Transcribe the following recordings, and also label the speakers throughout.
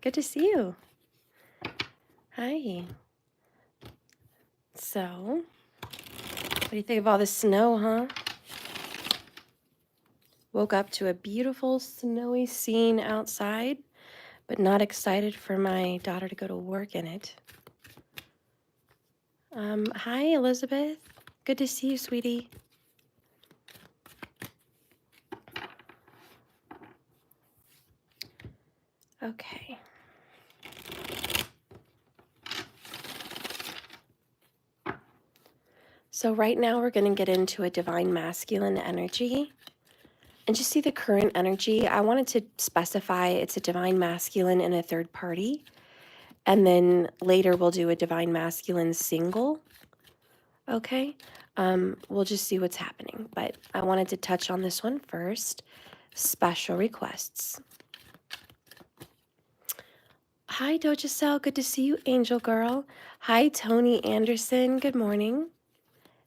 Speaker 1: Good to see you. Hi. So, what do you think of all this snow, huh? Woke up to a beautiful snowy scene outside, but not excited for my daughter to go to work in it. Hi, Elizabeth. Good to see you, sweetie. Okay. So right now we're going to get into a divine masculine energy. And just see the current energy. I wanted to specify it's a divine masculine and a third party. And then later we'll do a divine masculine single. Okay. We'll just see what's happening. But I wanted to touch on this one first. Special requests. Hi, Doja Cell. Good to see you, Angel Girl. Hi, Tony Anderson. Good morning.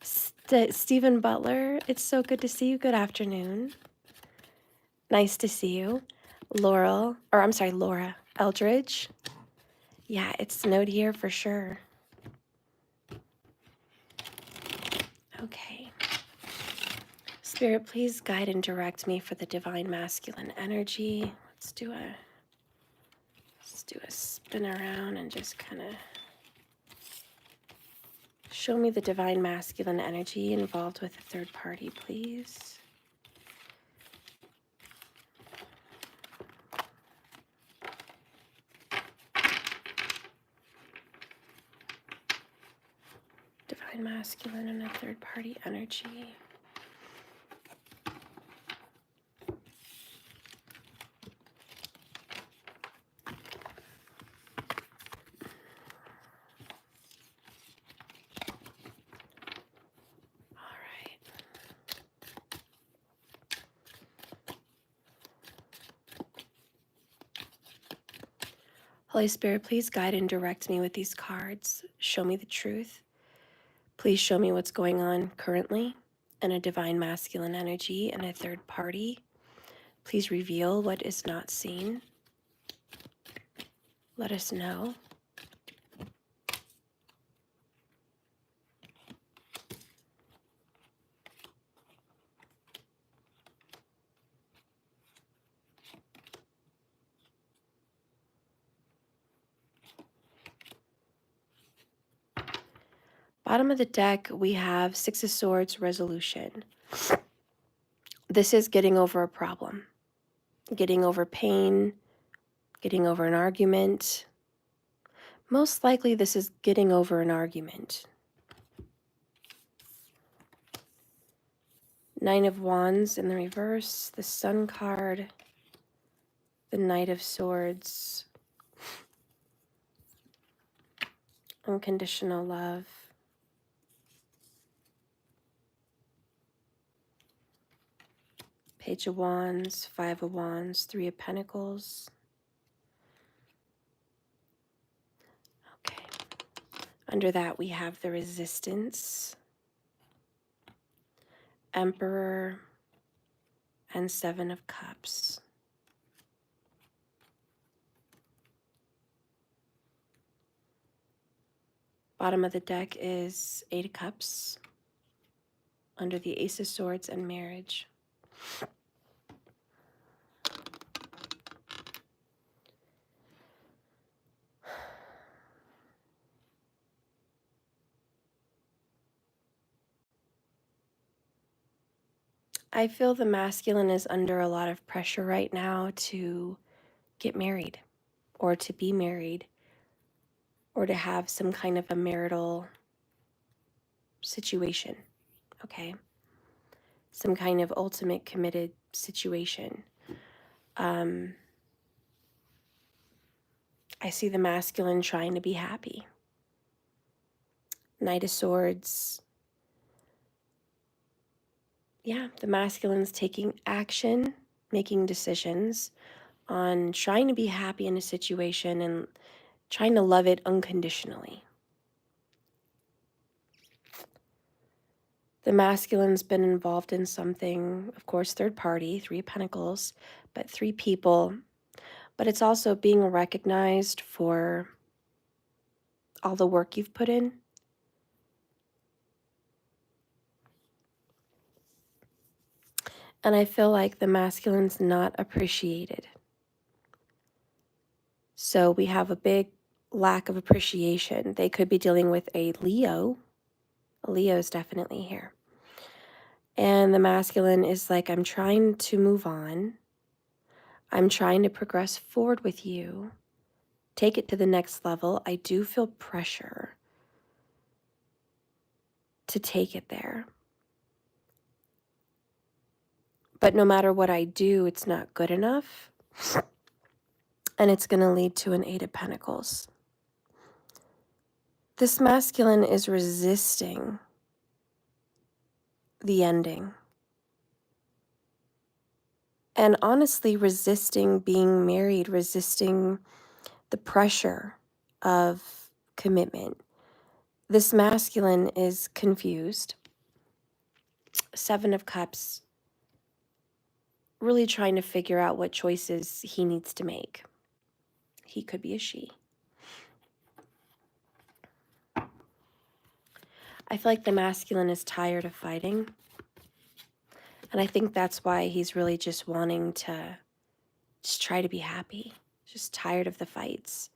Speaker 1: Stephen Butler. It's so good to see you. Good afternoon. Nice to see you. Laura Eldridge. Yeah, it snowed here for sure. Okay. Spirit, please guide and direct me for the divine masculine energy. Let's do a spin around and just kind of show me the divine masculine energy involved with a third party, please. Divine masculine and a third party energy. Holy Spirit, please guide and direct me with these cards. Show me the truth. Please show me what's going on currently in a divine masculine energy and a third party. Please reveal what is not seen. Let us know. Bottom of the deck, we have Six of Swords, resolution. This is getting over a problem, getting over pain, getting over an argument. Most likely this is getting over an argument. Nine of Wands in the reverse, the Sun card, the Knight of Swords, unconditional love. Page of Wands, Five of Wands, Three of Pentacles. Okay. Under that, we have the Resistance, Emperor, and Seven of Cups. Bottom of the deck is Eight of Cups. Under the Ace of Swords and Marriage. I feel the masculine is under a lot of pressure right now to get married or to be married or to have some kind of a marital situation, okay? Some kind of ultimate committed situation. I see the masculine trying to be happy. Knight of Swords. Yeah, the masculine's taking action, making decisions on trying to be happy in a situation and trying to love it unconditionally. The masculine's been involved in something, of course, third party, Three of Pentacles, but three people, but it's also being recognized for all the work you've put in. And I feel like the masculine's not appreciated. So we have a big lack of appreciation. They could be dealing with a Leo. A Leo is definitely here. And the masculine is like, I'm trying to move on. I'm trying to progress forward with you. Take it to the next level. I do feel pressure to take it there. But no matter what I do, it's not good enough. And it's going to lead to an 8 of Pentacles. This masculine is resisting the ending. And honestly, resisting being married, resisting the pressure of commitment. This masculine is confused. 7 of Cups, really trying to figure out what choices he needs to make. He could be a she. I feel like the masculine is tired of fighting. And I think that's why he's really just wanting to just try to be happy. Just tired of the fights.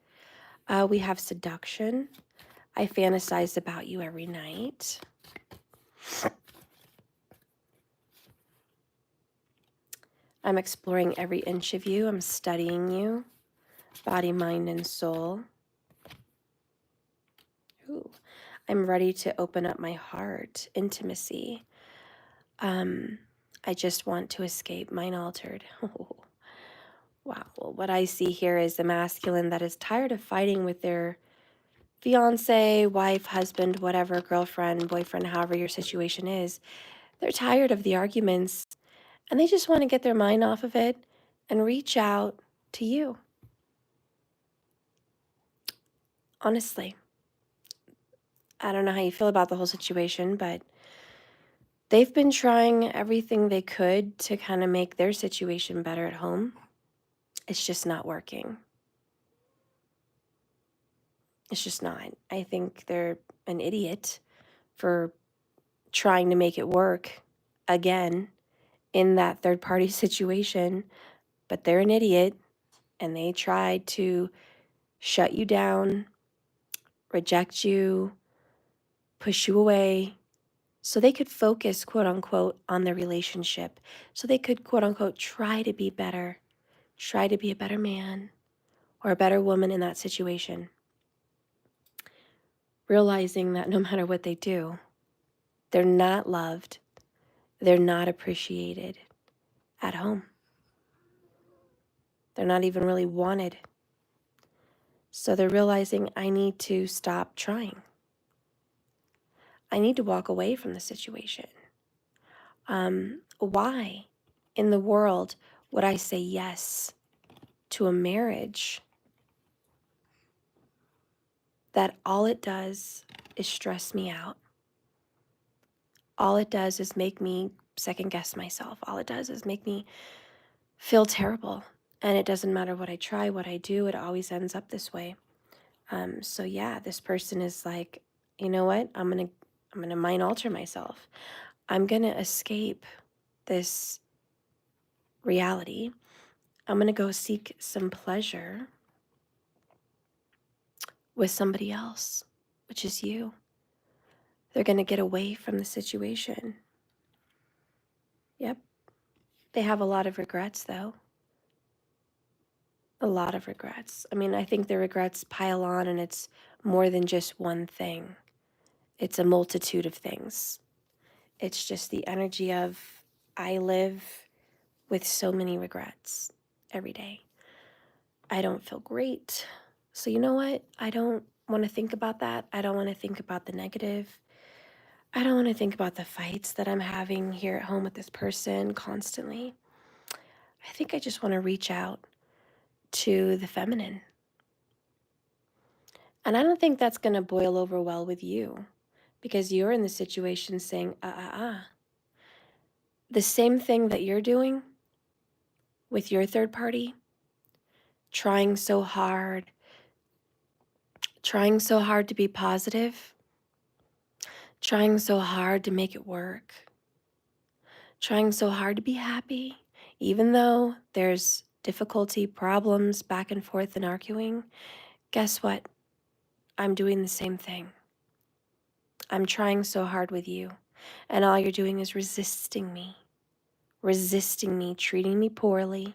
Speaker 1: We have seduction. I fantasize about you every night. I'm exploring every inch of you. I'm studying you. Body, mind, and soul. Ooh. I'm ready to open up my heart. Intimacy. I just want to escape. Mine altered. Wow. Well, what I see here is the masculine that is tired of fighting with their fiance, wife, husband, whatever, girlfriend, boyfriend, however your situation is. They're tired of the arguments and they just want to get their mind off of it and reach out to you. Honestly, I don't know how you feel about the whole situation, but they've been trying everything they could to kind of make their situation better at home. It's just not working. It's just not. I think they're an idiot for trying to make it work again in that third party situation, but they're an idiot and they tried to shut you down, reject you, push you away so they could focus, quote unquote, on their relationship. So they could, quote unquote, try to be better, try to be a better man or a better woman in that situation. Realizing that no matter what they do, they're not loved, they're not appreciated at home. They're not even really wanted. So they're realizing, I need to stop trying. I need to walk away from the situation. Why in the world would I say yes to a marriage that all it does is stress me out? All it does is make me second guess myself. All it does is make me feel terrible. And it doesn't matter what I try, what I do, it always ends up this way. So yeah, this person is like, you know what? I'm gonna mind alter myself. I'm gonna escape this reality. I'm gonna go seek some pleasure with somebody else, which is you. They're gonna get away from the situation. Yep. They have a lot of regrets though. A lot of regrets. I mean, I think the regrets pile on and it's more than just one thing. It's a multitude of things. It's just the energy of, I live with so many regrets every day. I don't feel great. So you know what? I don't want to think about that. I don't want to think about the negative. I don't want to think about the fights that I'm having here at home with this person constantly. I think I just want to reach out to the feminine. And I don't think that's going to boil over well with you because you're in the situation saying, The same thing that you're doing with your third party, trying so hard to be positive, trying so hard to make it work, trying so hard to be happy, even though there's difficulty, problems, back and forth and arguing. Guess what? I'm doing the same thing. I'm trying so hard with you, and all you're doing is resisting me, treating me poorly,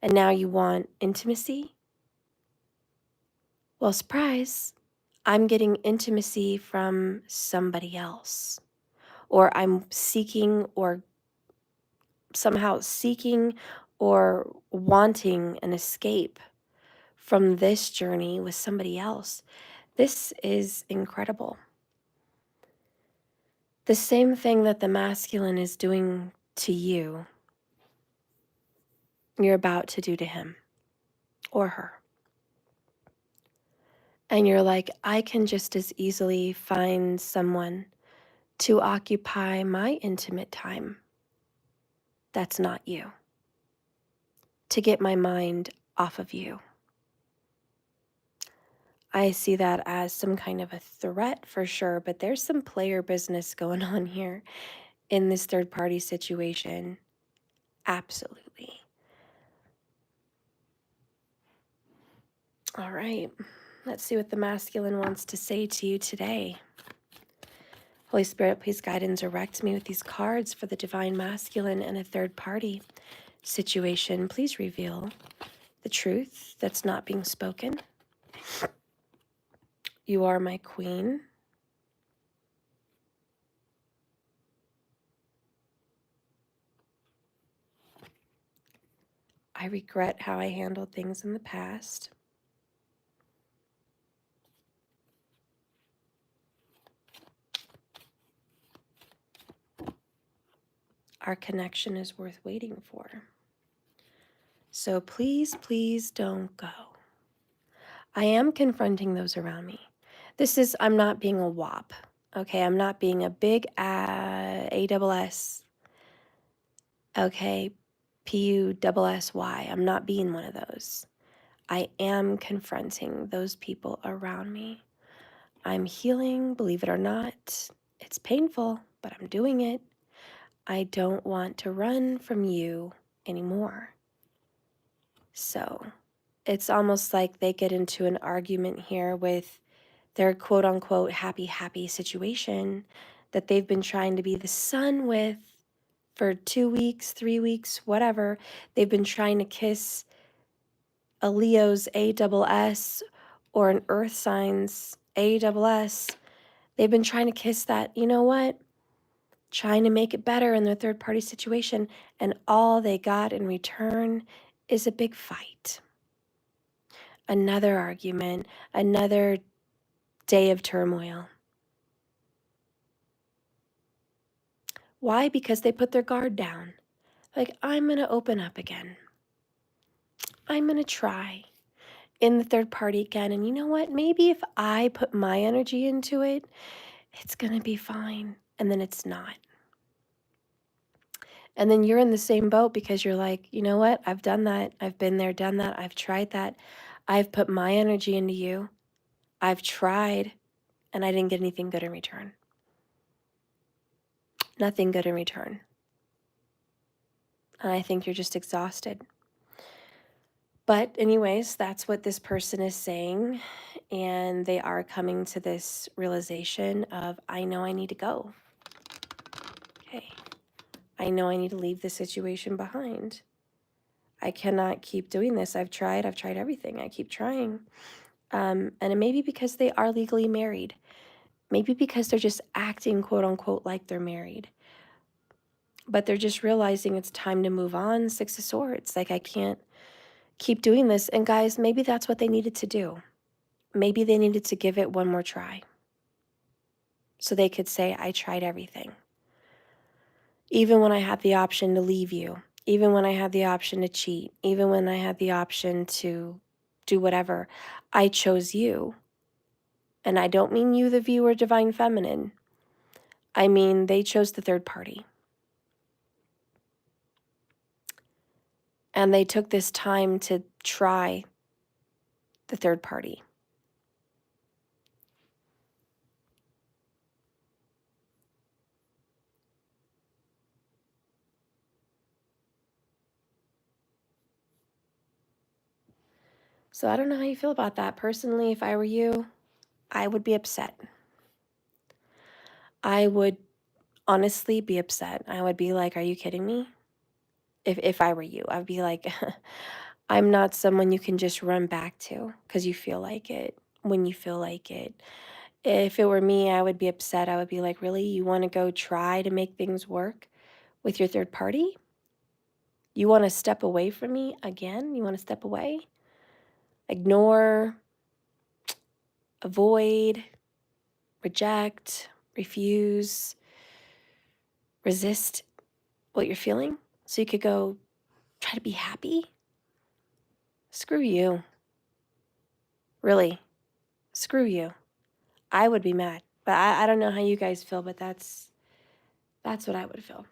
Speaker 1: and now you want intimacy? Well, surprise, I'm getting intimacy from somebody else, or I'm somehow seeking or wanting an escape from this journey with somebody else. This is incredible. The same thing that the masculine is doing to you, you're about to do to him or her. And you're like, I can just as easily find someone to occupy my intimate time that's not you, to get my mind off of you. I see that as some kind of a threat for sure, but there's some player business going on here in this third party situation. Absolutely. All right, let's see what the masculine wants to say to you today. Holy Spirit, please guide and direct me with these cards for the divine masculine and a third party situation. Please reveal the truth that's not being spoken. You are my queen. I regret how I handled things in the past. Our connection is worth waiting for. So please, please don't go. I am confronting those around me. I'm not being a wop, okay? I'm not being a big ASS, okay? PUSSY. I'm not being one of those. I am confronting those people around me. I'm healing, believe it or not. It's painful, but I'm doing it. I don't want to run from you anymore. So it's almost like they get into an argument here with their quote unquote happy situation that they've been trying to be the sun with for 2 weeks, 3 weeks, whatever. They've been trying to kiss a Leo's ASS or an earth sign's ASS. They've been trying to kiss that, you know what? Trying to make it better in their third party situation, and all they got in return is a big fight. Another argument, another day of turmoil. Why? Because they put their guard down. Like, I'm going to open up again. I'm going to try in the third party again. And you know what? Maybe if I put my energy into it, it's going to be fine. And then it's not. And then you're in the same boat because you're like, you know what? I've done that. I've been there, done that. I've tried that. I've put my energy into you. I've tried, and I didn't get anything good in return. Nothing good in return. And I think you're just exhausted. But anyways, that's what this person is saying. And they are coming to this realization of, I know I need to go. Okay. I know I need to leave this situation behind. I cannot keep doing this. I've tried everything. I keep trying. And it may be because they are legally married. Maybe because they're just acting, quote unquote, like they're married. But they're just realizing it's time to move on. 6 of Swords. Like, I can't keep doing this. And guys, maybe that's what they needed to do. Maybe they needed to give it one more try. So they could say, I tried everything. Even when I had the option to leave you. Even when I had the option to cheat. Even when I had the option to do whatever. I chose you. And I don't mean you, the viewer, divine feminine. I mean, they chose the third party. And they took this time to try the third party. So I don't know how you feel about that. Personally, if I were you, I would be upset. I would honestly be upset. I would be like, are you kidding me? If I were you, I'd be like, I'm not someone you can just run back to because you feel like it when you feel like it. If it were me, I would be upset. I would be like, really? You want to go try to make things work with your third party? You want to step away from me again? You want to step away? Ignore, avoid, reject, refuse, resist what you're feeling so you could go try to be happy? Screw you. Really, screw you. I would be mad. But I don't know how you guys feel, but that's what I would feel.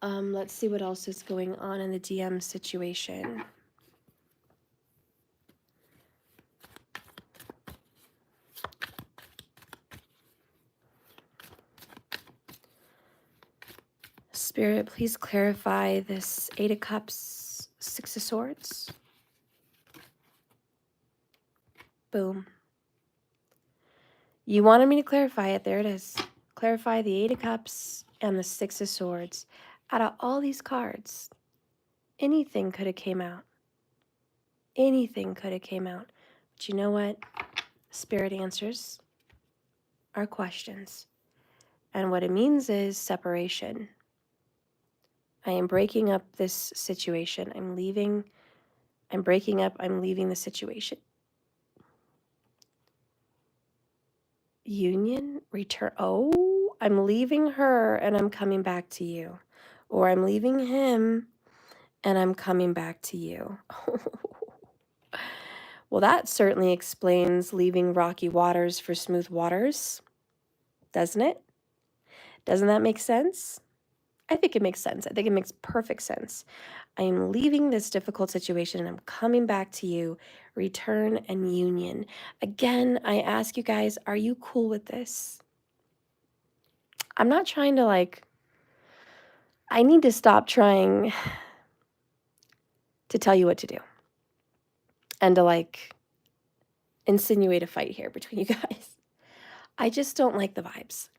Speaker 1: Let's see what else is going on in the DM situation. Spirit, please clarify this 8 of Cups, 6 of Swords. Boom. You wanted me to clarify it. There it is. Clarify the 8 of Cups and the 6 of Swords. Out of all these cards, anything could have came out. Anything could have came out. But you know what? Spirit answers our questions. And what it means is separation. I am breaking up this situation. I'm leaving. I'm breaking up. I'm leaving the situation. Union, return. Oh, I'm leaving her and I'm coming back to you. Or I'm leaving him and I'm coming back to you. Well, that certainly explains leaving rocky waters for smooth waters, doesn't it? Doesn't that make sense? I think it makes sense. I think it makes perfect sense. I am leaving this difficult situation and I'm coming back to you. Return and union. Again, I ask you guys, are you cool with this? I'm not trying to I need to stop trying to tell you what to do and to insinuate a fight here between you guys. I just don't like the vibes.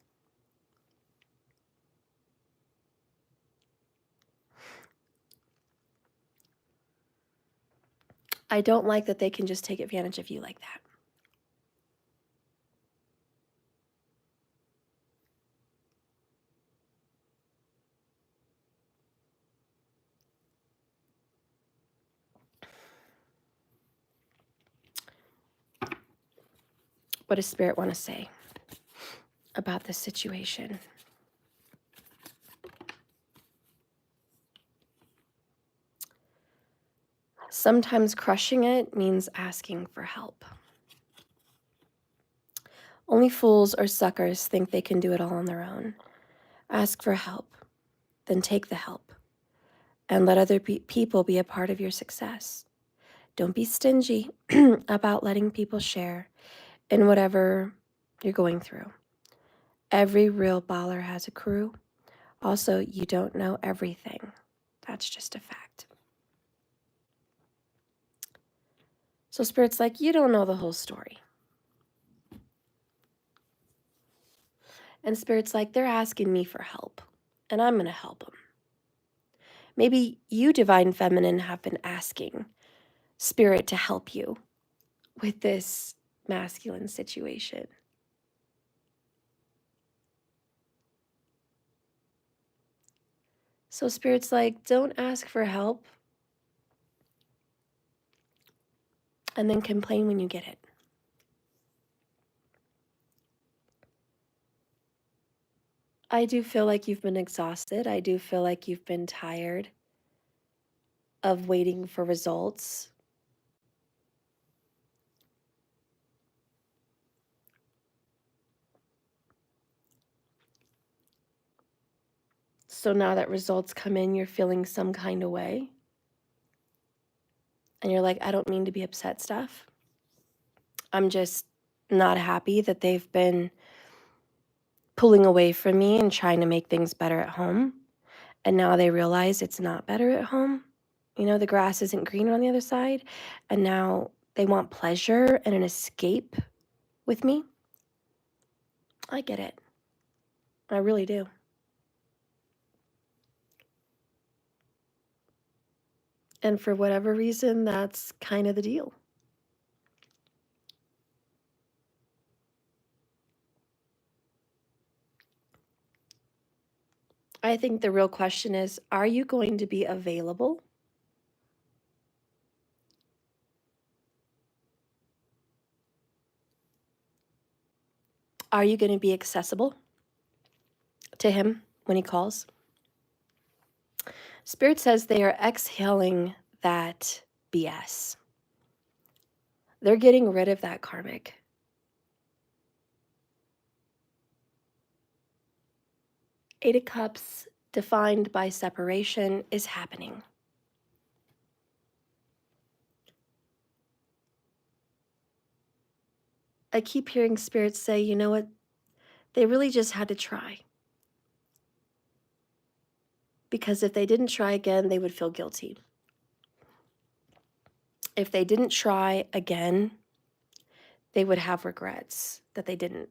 Speaker 1: I don't like that they can just take advantage of you like that. What does Spirit want to say about this situation? Sometimes crushing it means asking for help. Only fools or suckers think they can do it all on their own. Ask for help, then take the help, and let other people be a part of your success. Don't be stingy about letting people share in whatever you're going through. Every real baller has a crew. Also, you don't know everything. That's just a fact. So Spirit's like, you don't know the whole story. And Spirit's like, they're asking me for help, and I'm going to help them. Maybe you, Divine Feminine, have been asking Spirit to help you with this masculine situation. So Spirit's like, don't ask for help and then complain when you get it. I do feel like you've been exhausted. I do feel like you've been tired of waiting for results. So now that results come in, you're feeling some kind of way. and you're like, I don't mean to be upset, Steph. I'm just not happy that they've been pulling away from me and trying to make things better at home. And now they realize it's not better at home. You know, the grass isn't greener on the other side. And now they want pleasure and an escape with me. I get it. I really do. And for whatever reason, that's kind of the deal. I think the real question is, are you going to be available? Are you going to be accessible to him when he calls? Spirit says they are exhaling that BS. They're getting rid of that karmic. Eight of Cups, defined by separation, is happening. I keep hearing spirits say, you know what? They really just had to try. Because if they didn't try again, they would feel guilty. If they didn't try again, they would have regrets that they didn't.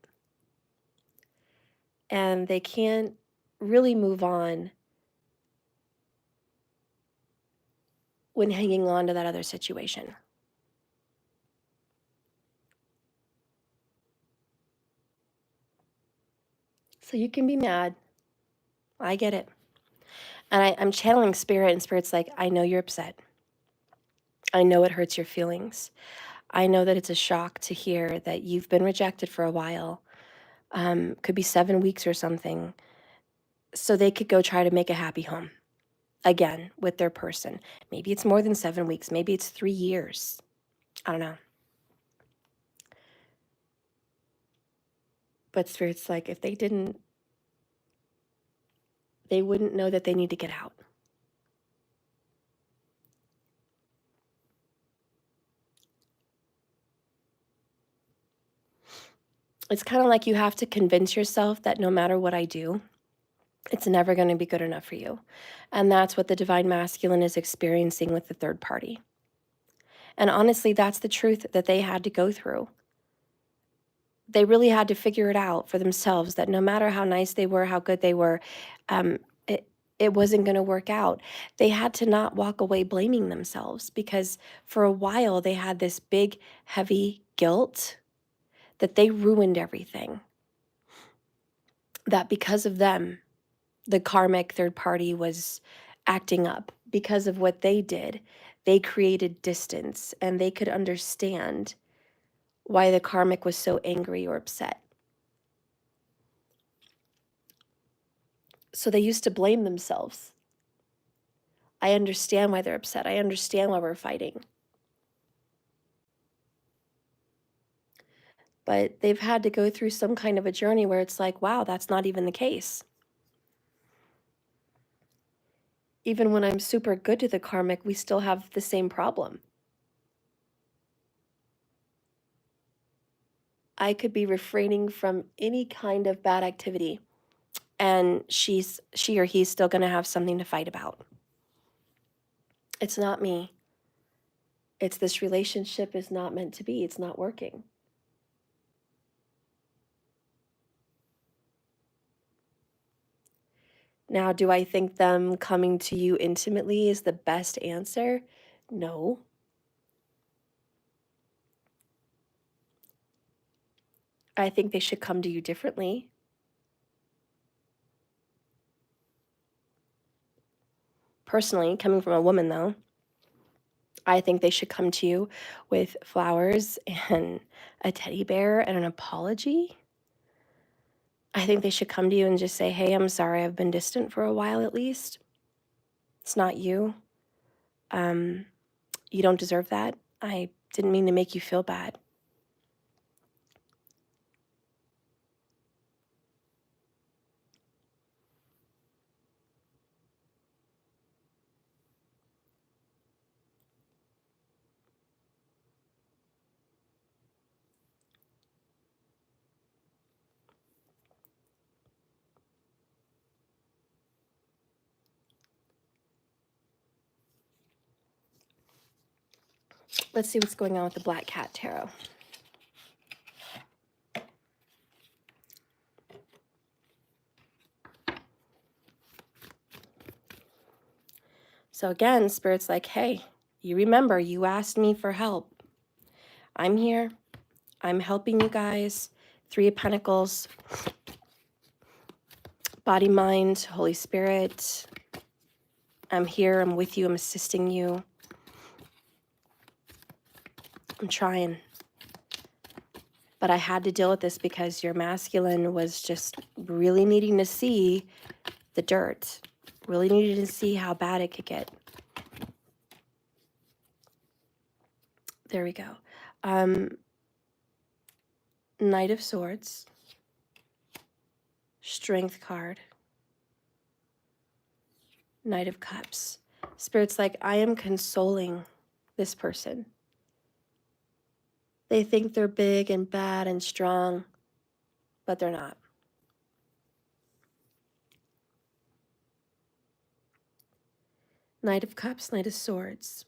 Speaker 1: And they can't really move on when hanging on to that other situation. So you can be mad. I get it. And I'm channeling spirit, and spirit's like, I know you're upset. I know it hurts your feelings. I know that it's a shock to hear that you've been rejected for a while. Could be 7 weeks or something. So they could go try to make a happy home again with their person. Maybe it's more than 7 weeks. Maybe it's 3 years. I don't know. But spirit's like, if they didn't, they wouldn't know that they need to get out. It's kind of like you have to convince yourself that no matter what I do, it's never going to be good enough for you. And that's what the divine masculine is experiencing with the third party. And honestly, that's the truth that they had to go through. They really had to figure it out for themselves that no matter how nice they were, how good they were, it, it wasn't going to work out. They had to not walk away blaming themselves, because for a while they had this big, heavy guilt that they ruined everything. That because of them, the karmic third party was acting up. Because of what they did, they created distance, and they could understand why the karmic was so angry or upset. So they used to blame themselves. I understand why they're upset. I understand why we're fighting. But they've had to go through some kind of a journey where it's like, wow, that's not even the case. Even when I'm super good to the karmic, we still have the same problem. I could be refraining from any kind of bad activity, and she or he's still going to have something to fight about. It's not me. It's this relationship is not meant to be. It's not working. Now, do I think them coming to you intimately is the best answer? No. I think they should come to you differently. Personally, coming from a woman though, I think they should come to you with flowers and a teddy bear and an apology. I think they should come to you and just say, hey, I'm sorry, I've been distant for a while at least. It's not you. You don't deserve that. I didn't mean to make you feel bad. Let's see what's going on with the Black Cat Tarot. So again, Spirit's like, hey, you remember you asked me for help. I'm here. I'm helping you guys. Three of Pentacles, body, mind, Holy Spirit. I'm here. I'm with you. I'm assisting you. I'm trying. But I had to deal with this because your masculine was just really needing to see the dirt. Really needed to see how bad it could get. There we go. Knight of Swords. Strength card. Knight of Cups. Spirit's like, I am consoling this person. They think they're big and bad and strong, but they're not. Knight of Cups, Knight of Swords.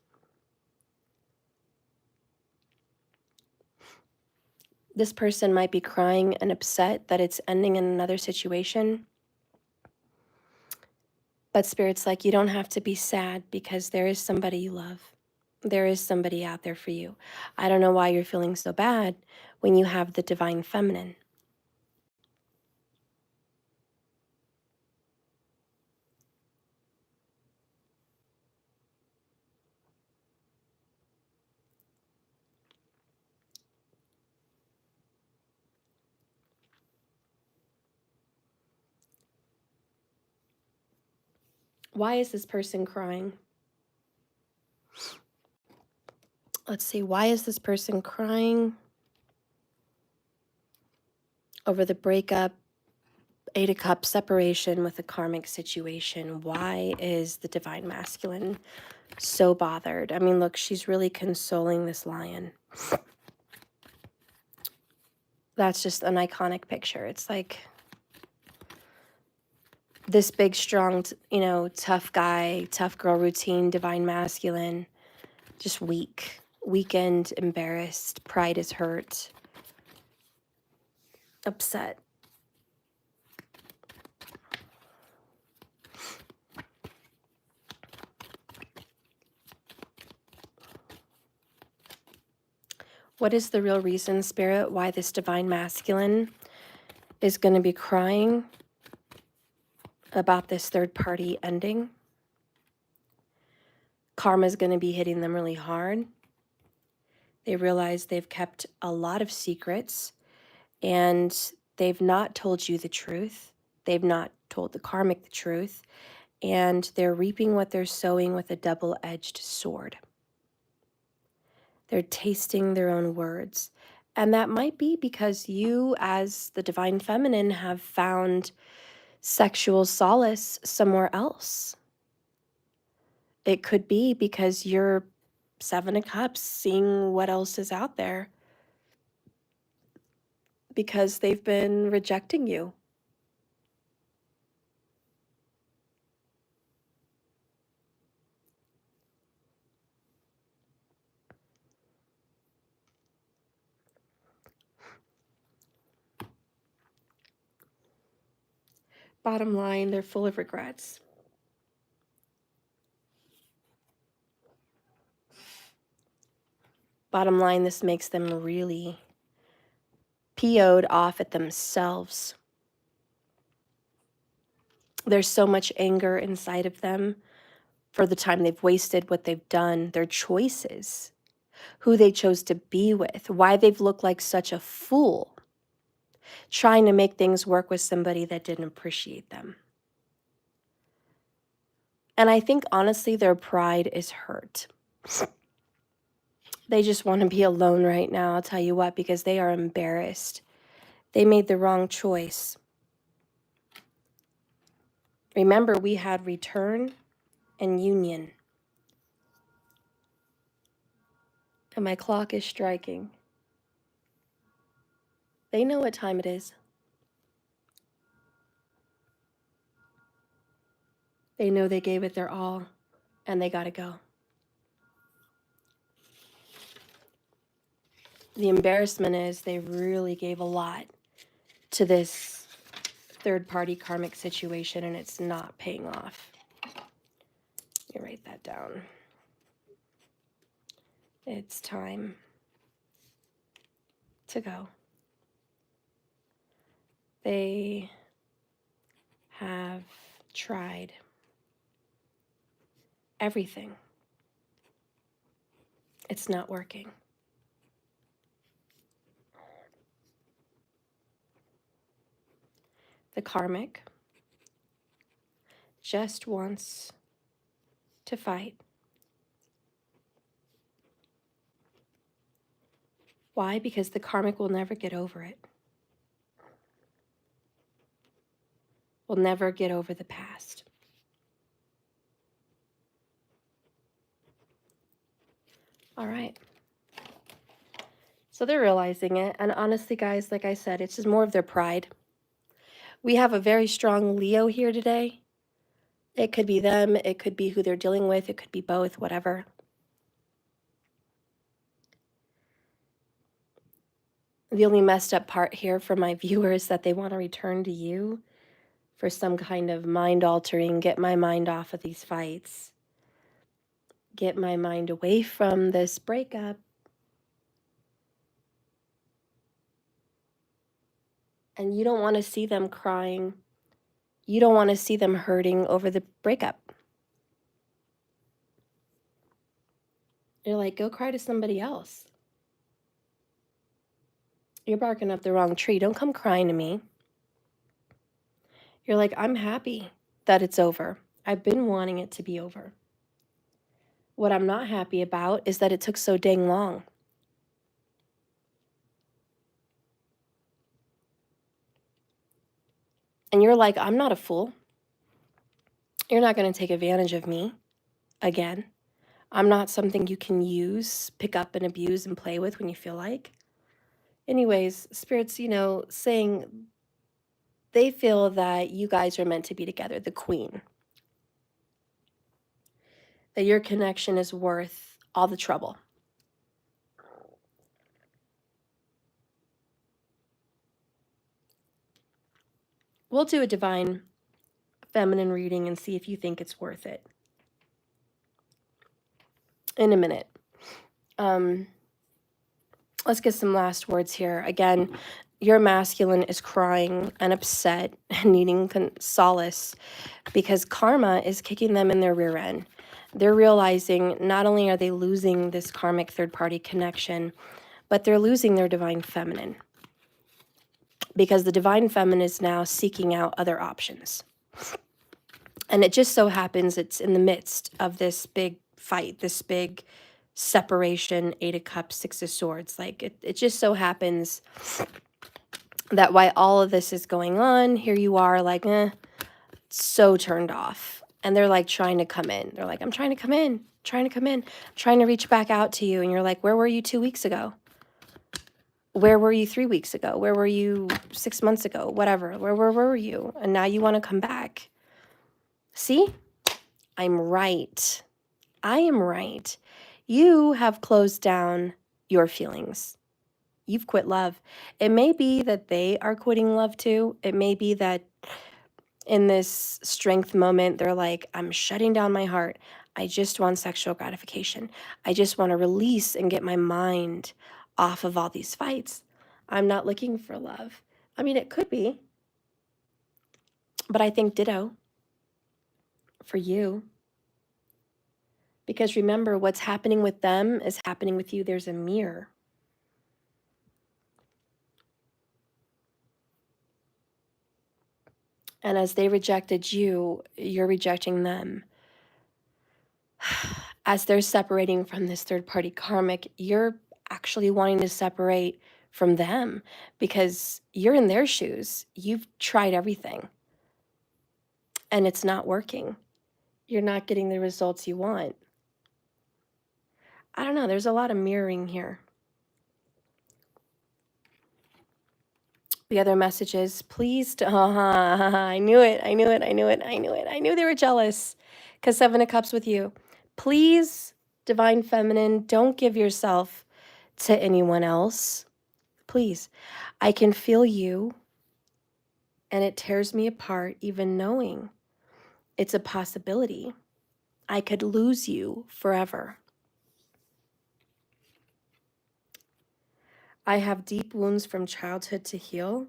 Speaker 1: This person might be crying and upset that it's ending in another situation. But Spirit's like, you don't have to be sad because there is somebody you love. There is somebody out there for you. I don't know why you're feeling so bad when you have the divine feminine. Why is this person crying? Let's see, why is this person crying over the breakup, Eight of Cups, separation with a karmic situation? Why is the divine masculine so bothered? I mean, look, she's really consoling this lion. That's just an iconic picture. It's like this big, strong, tough guy, tough girl routine, divine masculine, just weak, weakened, embarrassed, pride is hurt, upset. What is the real reason, Spirit, why this divine masculine is going to be crying about this third party ending? Karma is going to be hitting them really hard. They realize they've kept a lot of secrets and they've not told you the truth. They've not told the karmic the truth. And they're reaping what they're sowing with a double-edged sword. They're tasting their own words. And that might be because you, as the divine feminine, have found sexual solace somewhere else. It could be because you're Seven of Cups, seeing what else is out there. Because they've been rejecting you. Bottom line, they're full of regrets. Bottom line, this makes them really PO'd off at themselves. There's so much anger inside of them for the time they've wasted, what they've done, their choices, who they chose to be with, why they've looked like such a fool, trying to make things work with somebody that didn't appreciate them. And I think, honestly, their pride is hurt. They just want to be alone right now, I'll tell you what, because they are embarrassed. They made the wrong choice. Remember, we had return and union. And my clock is striking. They know what time it is. They know they gave it their all, and they gotta go. The embarrassment is they really gave a lot to this third-party karmic situation, and it's not paying off. You write that down. It's time to go. They have tried everything. It's not working. The karmic just wants to fight. Why? Because the karmic will never get over it. Will never get over the past. All right. So they're realizing it. And honestly, guys, like I said, it's just more of their pride. We have a very strong Leo here today. It could be them. It could be who they're dealing with. It could be both, whatever. The only messed up part here for my viewers is that they want to return to you for some kind of mind altering, get my mind off of these fights, get my mind away from this breakup. And you don't want to see them crying. You don't want to see them hurting over the breakup. You're like, go cry to somebody else. You're barking up the wrong tree. Don't come crying to me. You're like, I'm happy that it's over. I've been wanting it to be over. What I'm not happy about is that it took so dang long. And you're like, I'm not a fool. You're not going to take advantage of me again. I'm not something you can use, pick up and abuse and play with when you feel like. Anyways, spirits, saying they feel that you guys are meant to be together, the queen. That your connection is worth all the trouble. We'll do a divine feminine reading and see if you think it's worth it in a minute. Let's get some last words here. Again, your masculine is crying and upset and needing solace because karma is kicking them in their rear end. They're realizing not only are they losing this karmic third-party connection, but they're losing their divine feminine because the divine feminine is now seeking out other options. And it just so happens it's in the midst of this big fight, this big separation, 8 of Cups, 6 of Swords. Like it just so happens that while all of this is going on, here you are like, so turned off. And they're like trying to come in. They're like, I'm trying to come in, trying to reach back out to you. And you're like, where were you 2 weeks ago? Where were you 3 weeks ago? Where were you 6 months ago? Whatever. Where were you? And now you want to come back. See? I'm right. I am right. You have closed down your feelings. You've quit love. It may be that they are quitting love too. It may be that in this strength moment, they're like, I'm shutting down my heart. I just want sexual gratification. I just want to release and get my mind off of all these fights. I'm not looking for love. I mean, it could be. But I think ditto for you. Because remember, what's happening with them is happening with you. There's a mirror. And as they rejected you, you're rejecting them. As they're separating from this third-party karmic, you're actually wanting to separate from them because you're in their shoes. You've tried everything. And it's not working. You're not getting the results you want. I don't know. There's a lot of mirroring here. The other message is, please, I knew it. I knew they were jealous because 7 of Cups with you. Please, Divine Feminine, don't give yourself to anyone else. Please, I can feel you, and it tears me apart even knowing it's a possibility. I could lose you forever. I have deep wounds from childhood to heal.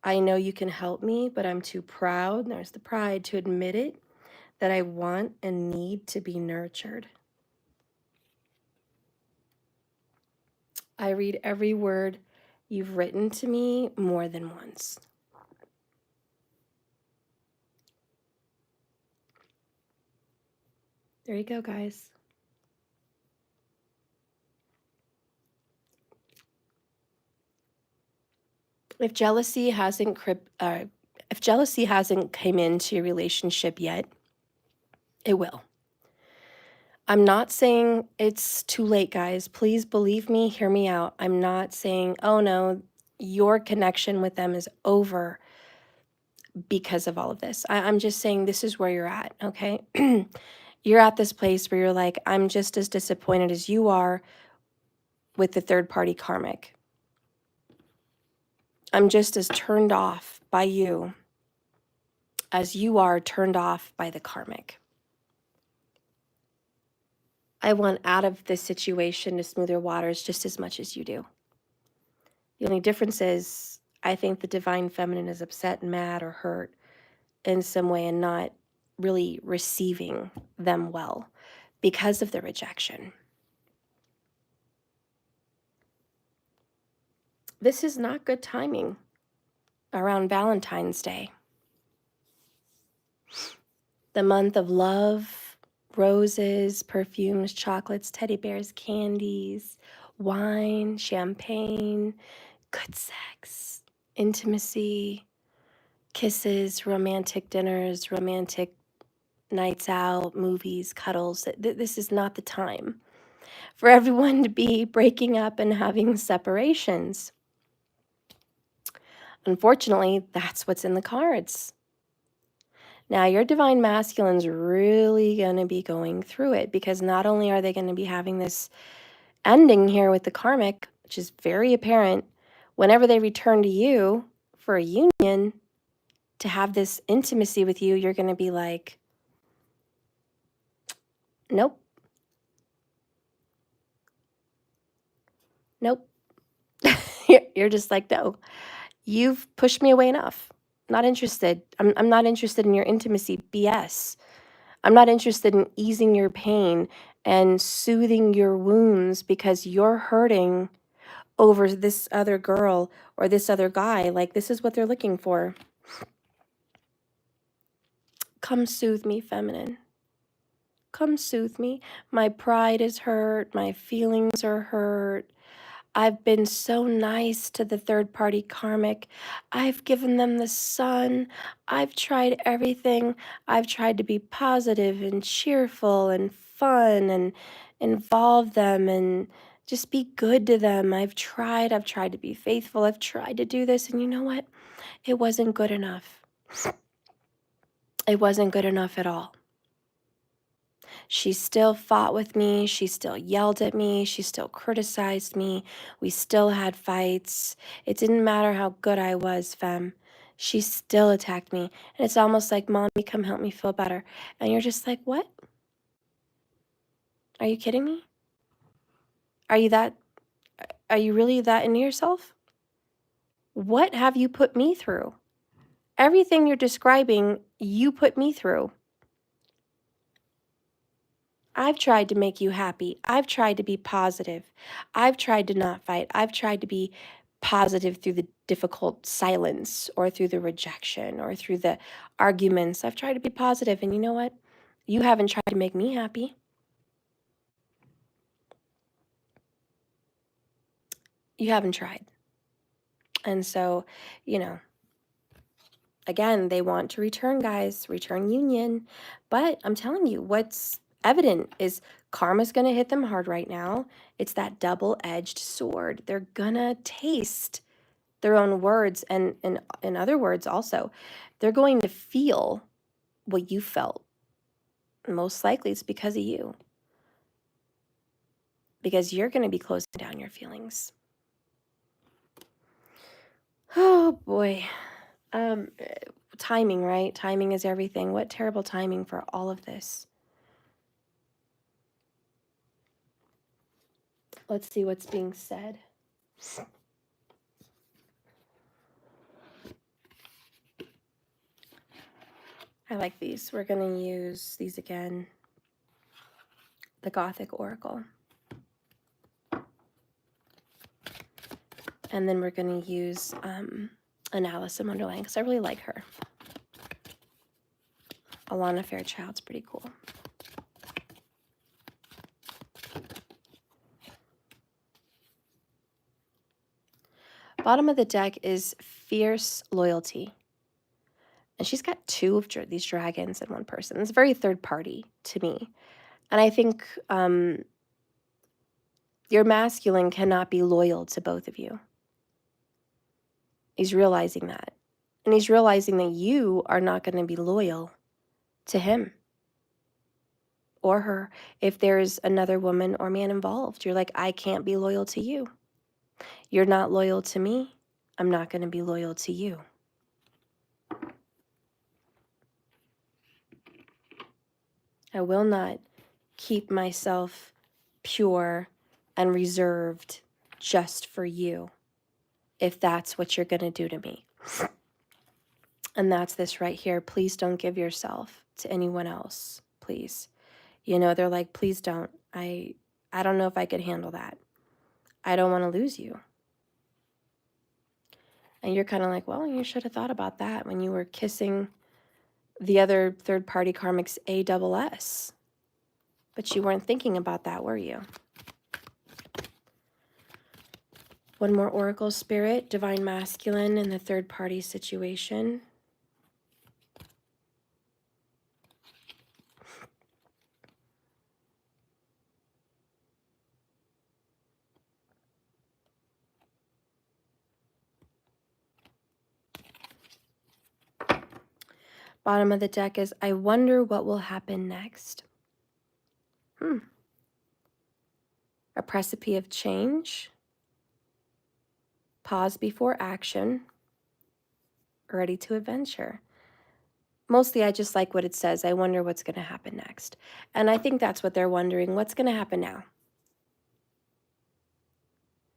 Speaker 1: I know you can help me, but I'm too proud, there's the pride, to admit it, that I want and need to be nurtured. I read every word you've written to me more than once. There you go, guys. If jealousy hasn't came into your relationship yet, it will. I'm not saying it's too late, guys. Please believe me, hear me out. I'm not saying, oh no, your connection with them is over because of all of this. I'm just saying this is where you're at, okay? You're at this place where you're like, I'm just as disappointed as you are with the third party karmic. I'm just as turned off by you as you are turned off by the karmic. I want out of this situation to smoother waters just as much as you do. The only difference is I think the divine feminine is upset, mad, or hurt in some way and not really receiving them well because of the rejection. This is not good timing around Valentine's Day. The month of love, roses, perfumes, chocolates, teddy bears, candies, wine, champagne, good sex, intimacy, kisses, romantic dinners, romantic nights out, movies, cuddles. This is not the time for everyone to be breaking up and having separations. Unfortunately, that's what's in the cards. Now, your divine masculine's really going to be going through it because not only are they going to be having this ending here with the karmic, which is very apparent, whenever they return to you for a union to have this intimacy with you, you're going to be like, nope, nope. You're just like, no, you've pushed me away enough. Not interested. I'm not interested in your intimacy BS. I'm not interested in easing your pain and soothing your wounds because you're hurting over this other girl or this other guy. Like, this is what they're looking for. Come soothe me, feminine. Come soothe me. My pride is hurt. My feelings are hurt. I've been so nice to the third party karmic. I've given them the sun. I've tried everything. I've tried to be positive and cheerful and fun and involve them and just be good to them. I've tried to be faithful. I've tried to do this. And you know what? It wasn't good enough. It wasn't good enough at all. She still fought with me. She still yelled at me. She still criticized me. We still had fights. It didn't matter how good I was, femme. She still attacked me. And it's almost like, Mommy, come help me feel better. And you're just like, what? Are you kidding me? Are you really that into yourself? What have you put me through? Everything you're describing, you put me through. I've tried to make you happy. I've tried to be positive. I've tried to not fight. I've tried to be positive through the difficult silence or through the rejection or through the arguments. I've tried to be positive, and you know what? You haven't tried to make me happy. You haven't tried. And so, again, they want to return, guys, return union. But I'm telling you, what's evident is karma's going to hit them hard right now. It's that double-edged sword. They're going to taste their own words. And in other words, also, they're going to feel what you felt. Most likely it's because of you. because you're going to be closing down your feelings. Oh boy. Timing, right? Timing is everything. What terrible timing for all of this. Let's see what's being said. I like these. We're going to use these again. The Gothic Oracle. And then we're going to use an Alice in Wonderland because I really like her. Alana Fairchild's pretty cool. Bottom of the deck is Fierce Loyalty. And she's got two of these dragons in one person. It's very third party to me. And I think your masculine cannot be loyal to both of you. He's realizing that. And he's realizing that you are not going to be loyal to him or her. If there's another woman or man involved, you're like, I can't be loyal to you. You're not loyal to me. I'm not going to be loyal to you. I will not keep myself pure and reserved just for you if that's what you're going to do to me. And that's this right here. Please don't give yourself to anyone else, please. You know, they're like, please don't. I don't know if I could handle that. I don't want to lose you. And you're kind of like, well, you should have thought about that when you were kissing the other third-party karmic's ASS. But you weren't thinking about that, were you? One more Oracle Spirit, Divine Masculine in the third-party situation. Bottom of the deck is, I wonder what will happen next. A precipice of change. Pause before action. Ready to adventure. Mostly I just like what it says. I wonder what's going to happen next. And I think that's what they're wondering. What's going to happen now?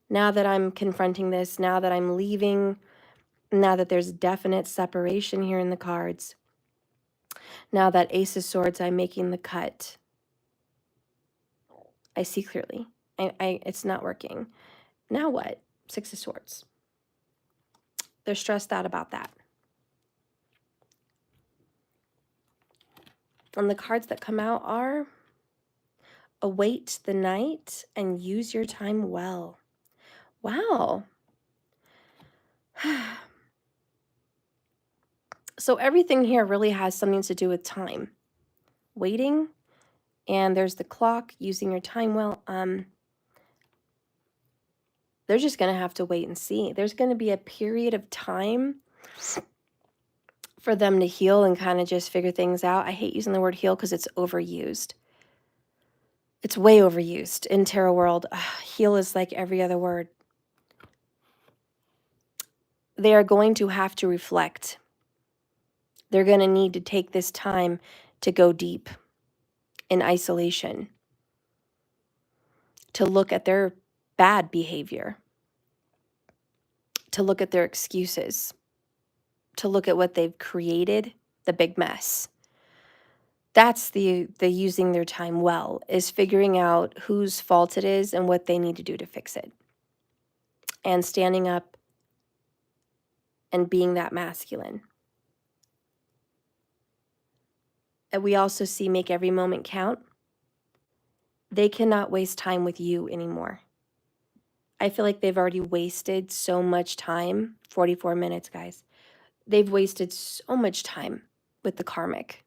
Speaker 1: Now that I'm confronting this, now that I'm leaving, now that there's definite separation here in the cards, now that Ace of Swords, I'm making the cut. I see clearly. It's not working. Now what? Six of Swords. They're stressed out about that. And the cards that come out are await the night and use your time well. Wow. So everything here really has something to do with time. Waiting, and there's the clock, using your time well. They're just going to have to wait and see. There's going to be a period of time for them to heal and kind of just figure things out. I hate using the word heal because it's overused. It's way overused in tarot world. Heal is like every other word. They are going to have to reflect. They're going to need to take this time to go deep in isolation, to look at their bad behavior, to look at their excuses, to look at what they've created, the big mess. That's the using their time well, is figuring out whose fault it is and what they need to do to fix it. And standing up and being that masculine. And we also see make every moment count. They cannot waste time with you anymore. I feel like they've already wasted so much time. 44 minutes, guys. They've wasted so much time with the karmic.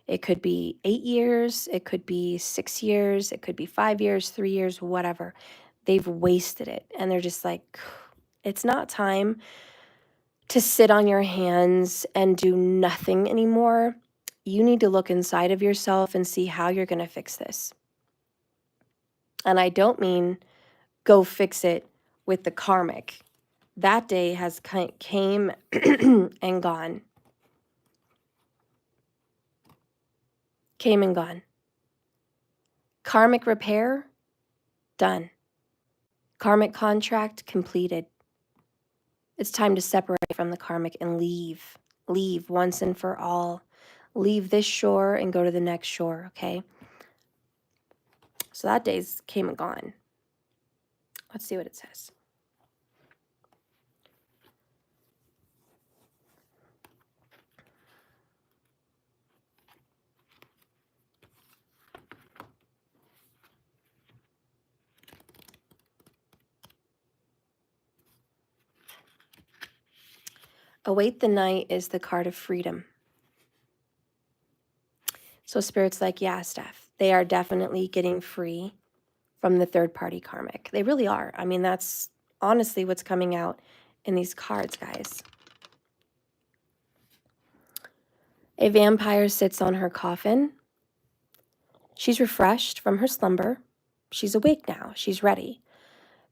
Speaker 1: It could be 8 years, it could be 6 years, it could be 5 years, 3 years, whatever. They've wasted it. And they're just like, it's not time to sit on your hands and do nothing anymore. You need to look inside of yourself and see how you're going to fix this. And I don't mean go fix it with the karmic. That day has came and gone. Came and gone. Karmic repair, done. Karmic contract completed. It's time to separate from the karmic and leave. Leave once and for all. Leave this shore and go to the next shore, okay? So that day's came and gone. Let's see what it says. Await the night is the card of freedom. So Spirit's like, yeah, Steph, they are definitely getting free from the third party karmic. They really are. I mean, that's honestly what's coming out in these cards, guys. A vampire sits on her coffin. She's refreshed from her slumber. She's awake now. She's ready.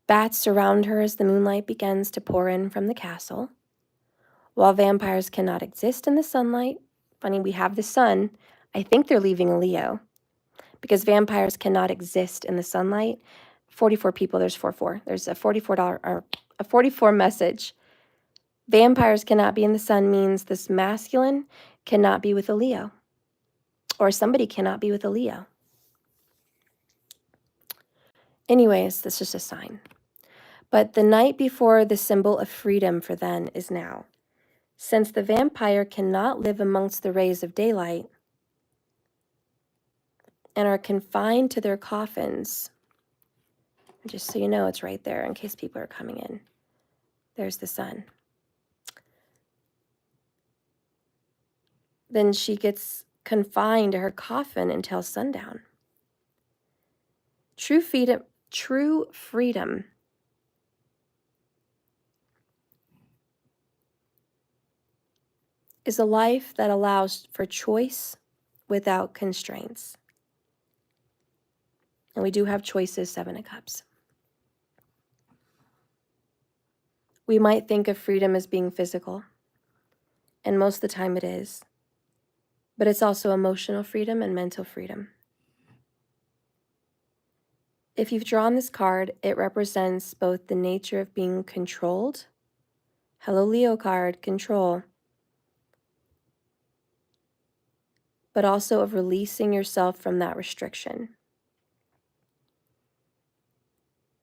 Speaker 1: Bats surround her as the moonlight begins to pour in from the castle. While vampires cannot exist in the sunlight, funny, we have the sun. I think they're leaving a Leo because vampires cannot exist in the sunlight. 44 people, there's 44. There's a $44 or a 44 message. Vampires cannot be in the sun means this masculine cannot be with a Leo, or somebody cannot be with a Leo. Anyways, that's just a sign. But the night before the symbol of freedom for them is now. Since the vampire cannot live amongst the rays of daylight and are confined to their coffins, just so you know, it's right there in case people are coming in. There's the sun. Then she gets confined to her coffin until sundown. True freedom is a life that allows for choice without constraints. And we do have choices, 7 of Cups. We might think of freedom as being physical, and most of the time it is. But it's also emotional freedom and mental freedom. If you've drawn this card, it represents both the nature of being controlled. Hello, Leo card, control. But also of releasing yourself from that restriction.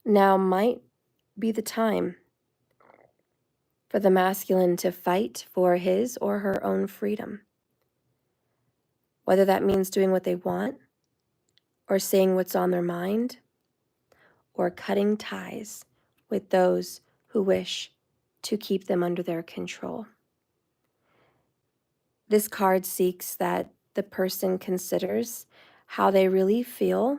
Speaker 1: Now might be the time for the masculine to fight for his or her own freedom. Whether that means doing what they want, or saying what's on their mind, or cutting ties with those who wish to keep them under their control. This card seeks that the person considers how they really feel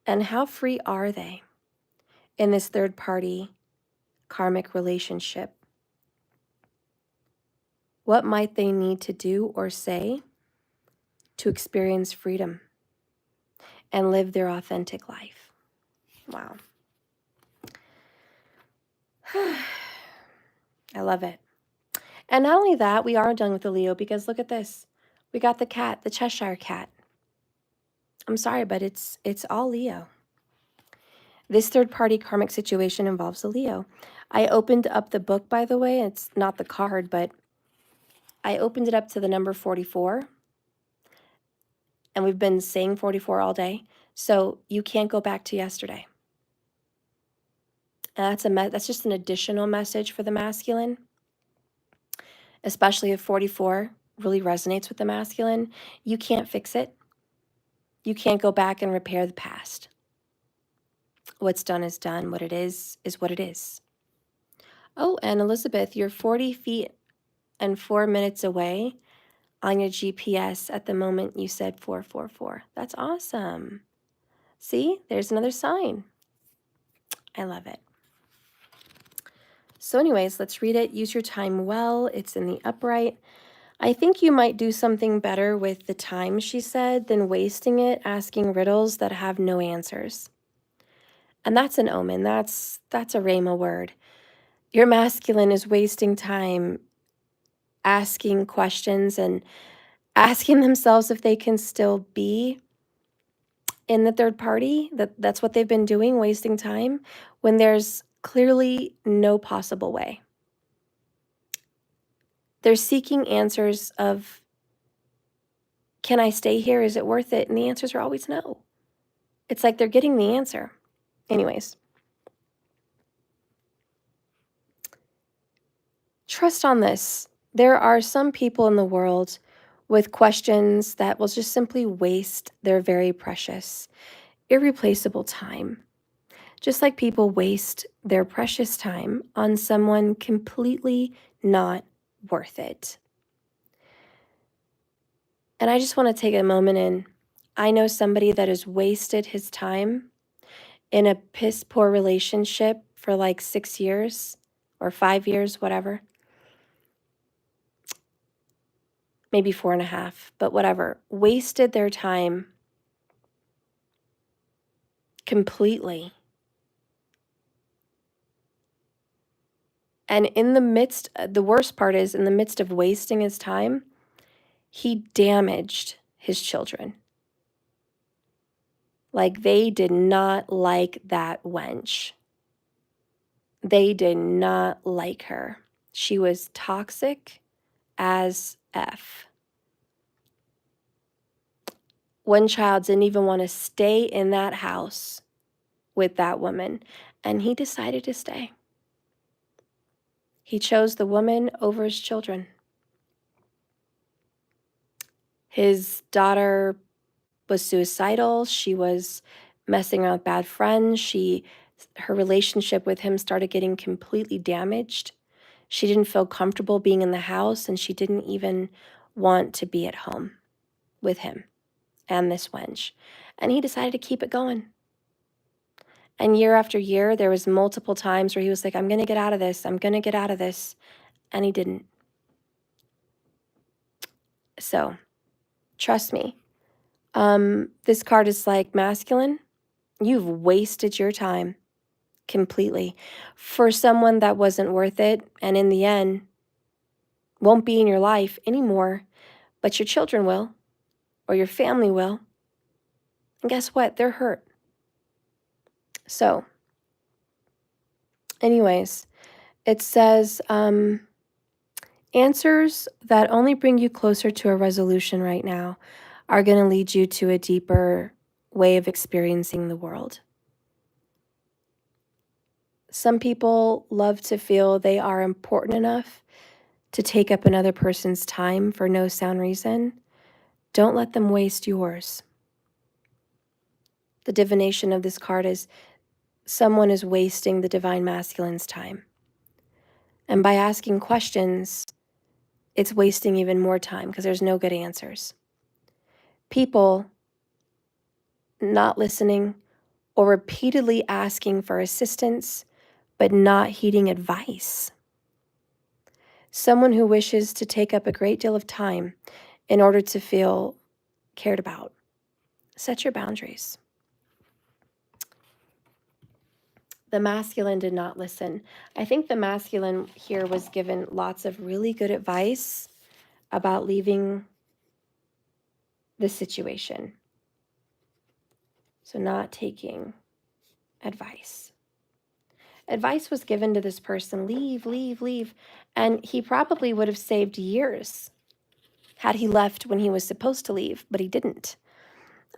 Speaker 1: and how free are they in this third-party karmic relationship. What might they need to do or say to experience freedom and live their authentic life? Wow. I love it. And not only that, we are done with the Leo because look at this. We got the cat, the Cheshire cat. I'm sorry, but it's all Leo. This third-party karmic situation involves a Leo. I opened up the book, by the way. It's not the card, but I opened it up to the number 44. And we've been saying 44 all day. So you can't go back to yesterday. And that's just an additional message for the masculine. Especially if 44 really resonates with the masculine. You can't fix it. You can't go back and repair the past. What's done is done. What it is what it is. Oh, and Elizabeth, you're 40 feet and 4 minutes away on your GPS at the moment you said 444. That's awesome. See, there's another sign. I love it. So anyways, let's read it. Use your time well. It's in the upright. I think you might do something better with the time, she said, than wasting it asking riddles that have no answers. And that's an omen. That's a Rhema word. Your masculine is wasting time asking questions and asking themselves if they can still be in the third party. That's what they've been doing, wasting time, when there's clearly no possible way. They're seeking answers of, can I stay here? Is it worth it? And the answers are always no. It's like they're getting the answer. Anyways, trust on this. There are some people in the world with questions that will just simply waste their very precious, irreplaceable time. Just like people waste their precious time on someone completely not worth it. And I just want to take a moment and I know somebody that has wasted his time in a piss poor relationship for like 6 years or 5 years, whatever. Maybe 4.5, but whatever. Wasted their time completely. And in the midst, the worst part is, in the midst of wasting his time, he damaged his children. Like, they did not like that wench. They did not like her. She was toxic as F. One child didn't even want to stay in that house with that woman, and he decided to stay. He chose the woman over his children. His daughter was suicidal. She was messing around with bad friends. Her relationship with him started getting completely damaged. She didn't feel comfortable being in the house, and she didn't even want to be at home with him and this wench. And he decided to keep it going. And year after year, there was multiple times where he was like, I'm going to get out of this. I'm going to get out of this. And he didn't. So, trust me. This card is like, masculine, you've wasted your time completely for someone that wasn't worth it, and in the end won't be in your life anymore, but your children will, or your family will. And guess what? They're hurt. So anyways, it says, answers that only bring you closer to a resolution right now are going to lead you to a deeper way of experiencing the world. Some people love to feel they are important enough to take up another person's time for no sound reason. Don't let them waste yours. The divination of this card is someone is wasting the divine masculine's time. And by asking questions, it's wasting even more time because there's no good answers. People not listening or repeatedly asking for assistance, but not heeding advice. Someone who wishes to take up a great deal of time in order to feel cared about. Set your boundaries. The masculine did not listen. I think the masculine here was given lots of really good advice about leaving the situation. So not taking advice. Advice was given to this person, leave, leave, leave. And he probably would have saved years had he left when he was supposed to leave, but he didn't.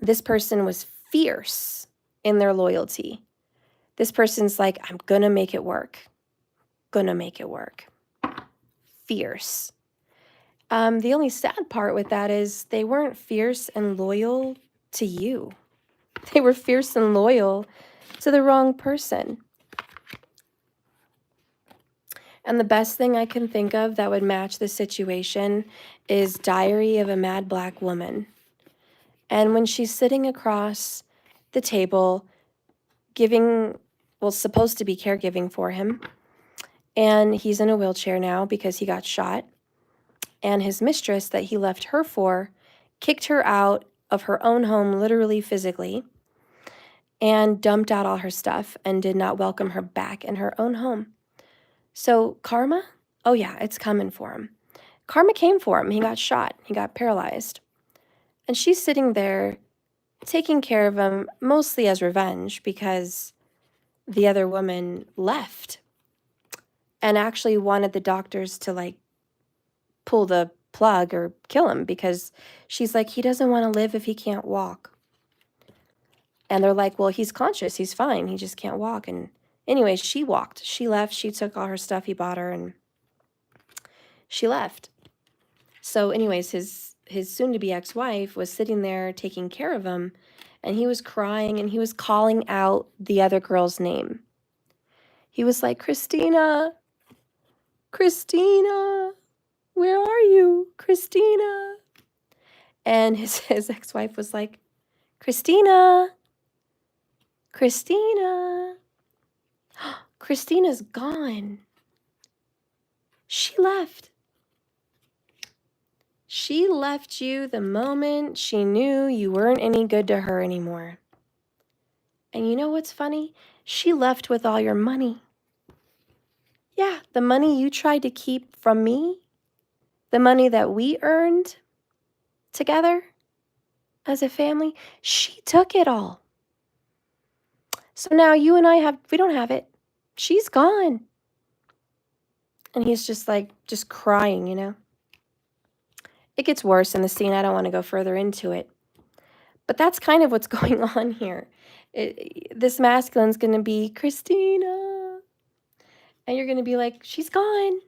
Speaker 1: This person was fierce in their loyalty. This person's like, I'm gonna make it work. Gonna make it work. Fierce. The only sad part with that is they weren't fierce and loyal to you. They were fierce and loyal to the wrong person. And the best thing I can think of that would match the situation is Diary of a Mad Black Woman. And when she's sitting across the table, supposed to be caregiving for him, and he's in a wheelchair now because he got shot. And his mistress that he left her for kicked her out of her own home, literally, physically, and dumped out all her stuff and did not welcome her back in her own home. So karma, oh yeah, it's coming for him. Karma came for him. He got shot. He got paralyzed. And she's sitting there taking care of him, mostly as revenge, because the other woman left and actually wanted the doctors to like pull the plug or kill him, because she's like, he doesn't want to live if he can't walk. And they're like, well, he's conscious, he's fine, he just can't walk. And anyways, she walked. She left. She took all her stuff he bought her, and she left. So anyways, his soon-to-be ex-wife was sitting there taking care of him, and he was crying, and he was calling out the other girl's name. He was like, Christina, Christina, where are you, Christina? And his ex-wife was like, Christina, Christina, Christina's gone. She left. She left you the moment she knew you weren't any good to her anymore. And you know what's funny? She left with all your money. Yeah, the money you tried to keep from me, the money that we earned together as a family, she took it all. So now you and we don't have it. She's gone. And he's just like, just crying, you know? It gets worse in the scene. I don't want to go further into it. But that's kind of what's going on here. This masculine's going to be Christina. And you're going to be like, she's gone.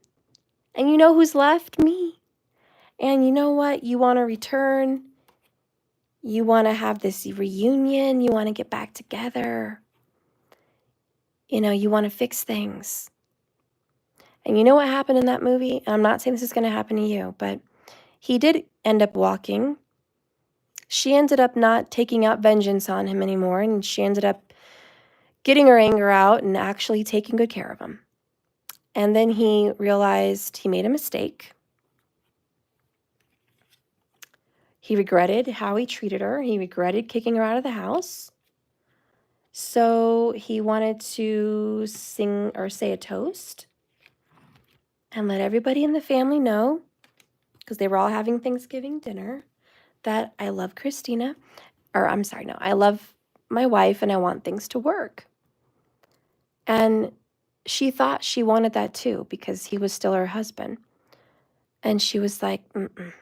Speaker 1: And you know who's left? Me. And you know what? You want to return. You want to have this reunion. You want to get back together. You know, you want to fix things. And you know what happened in that movie? And I'm not saying this is going to happen to you, but he did end up walking. She ended up not taking out vengeance on him anymore, and she ended up getting her anger out and actually taking good care of him. And then he realized he made a mistake. He regretted how he treated her. He regretted kicking her out of the house. So he wanted to sing or say a toast and let everybody in the family know, because they were all having Thanksgiving dinner, that I love Christina, or I'm sorry, no, I love my wife and I want things to work. And she thought she wanted that too, because he was still her husband. And she was like, mm-mm.